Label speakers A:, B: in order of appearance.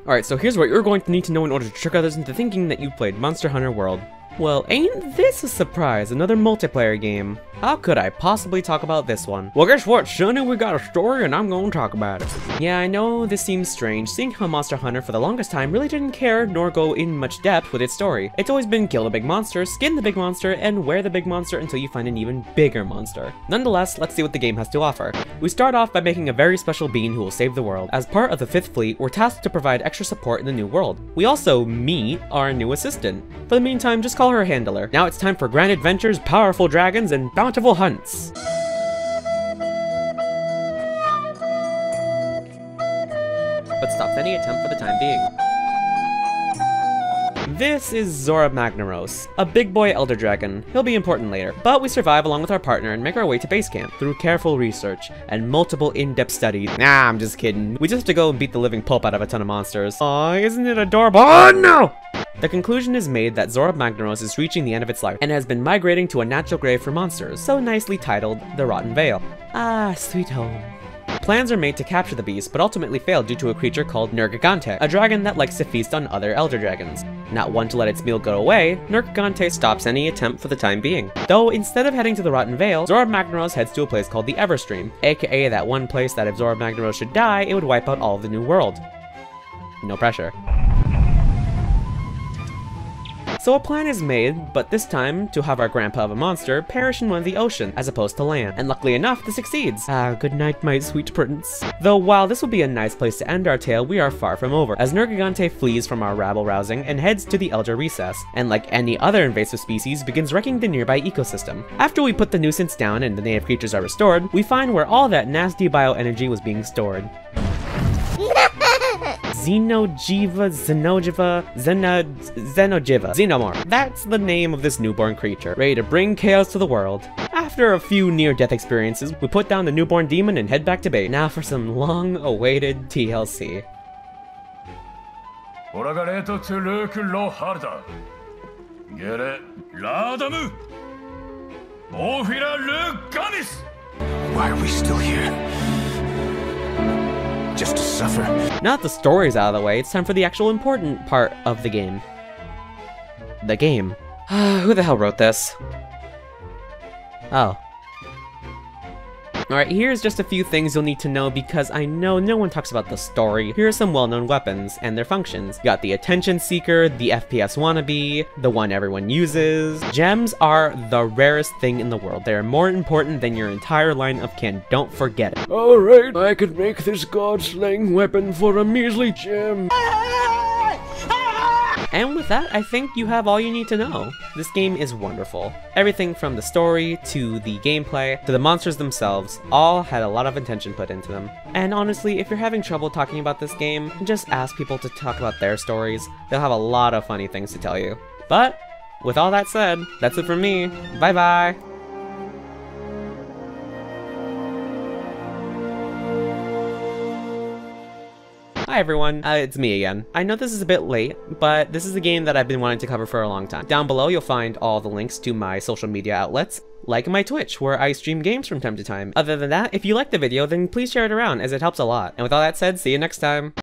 A: Alright, so here's what you're going to need to know in order to trick others into thinking that you've played Monster Hunter World. Well, ain't this a surprise? Another multiplayer game. How could I possibly talk about this one? Well, guess what, sonny? We got a story and I'm gonna talk about it. Yeah, I know this seems strange, seeing how Monster Hunter for the longest time really didn't care nor go in much depth with its story. It's always been kill the big monster, skin the big monster, and wear the big monster until you find an even bigger monster. Nonetheless, let's see what the game has to offer. We start off by making a very special being who will save the world. As part of the 5th Fleet, we're tasked to provide extra support in the new world. We also meet our new assistant. For the meantime, just call her Handler. Now it's time for grand adventures, powerful dragons, and bountiful hunts. But stops any attempt for the time being. This is Zorah Magnaros, a big boy elder dragon. He'll be important later, but we survive along with our partner and make our way to base camp through careful research and multiple in-depth studies. Nah, I'm just kidding. We just have to go and beat the living pulp out of a ton of monsters. Aw, isn't it adorable? Oh no! The conclusion is made that Zorah Magnaros is reaching the end of its life and has been migrating to a natural grave for monsters, so nicely titled the Rotten Vale. Ah, sweet home. Plans are made to capture the beast, but ultimately fail due to a creature called Nergigante, a dragon that likes to feast on other elder dragons. Not one to let its meal go away, Nergigante stops any attempt for the time being. Though, instead of heading to the Rotten Vale, Zorah Magnaros heads to a place called the Everstream, aka that one place that if Zorah Magnaros should die, it would wipe out all of the new world. No pressure. So a plan is made, but this time, to have our grandpa of a monster perish in one of the ocean, as opposed to land. And luckily enough, this succeeds. Ah, good night, my sweet prince. Though while this will be a nice place to end our tale, we are far from over, as Nergigante flees from our rabble-rousing and heads to the Elder Recess, and like any other invasive species, begins wrecking the nearby ecosystem. After we put the nuisance down and the native creatures are restored, we find where all that nasty bioenergy was being stored. Xenomorph. That's the name of this newborn creature, ready to bring chaos to the world. After a few near-death experiences, we put down the newborn demon and head back to base. Now for some long-awaited TLC.
B: Why are we still here? Just to suffer?
A: Now that the story's out of the way, it's time for the actual important part of the game. The game. Who the hell wrote this? Oh. Alright, here's just a few things you'll need to know because I know no one talks about the story. Here are some well-known weapons and their functions. You got the Attention Seeker, the FPS Wannabe, the one everyone uses. Gems are the rarest thing in the world. They are more important than your entire line of kin. Don't forget it.
C: Alright, I could make this god-slaying weapon for a measly gem.
A: And with that, I think you have all you need to know. This game is wonderful. Everything from the story, to the gameplay, to the monsters themselves, all had a lot of attention put into them. And honestly, if you're having trouble talking about this game, just ask people to talk about their stories. They'll have a lot of funny things to tell you. But, with all that said, that's it from me. Bye bye! Hi everyone, it's me again. I know this is a bit late, but this is a game that I've been wanting to cover for a long time. Down below you'll find all the links to my social media outlets, like my Twitch, where I stream games from time to time. Other than that, if you liked the video, then please share it around, as it helps a lot. And with all that said, see you next time!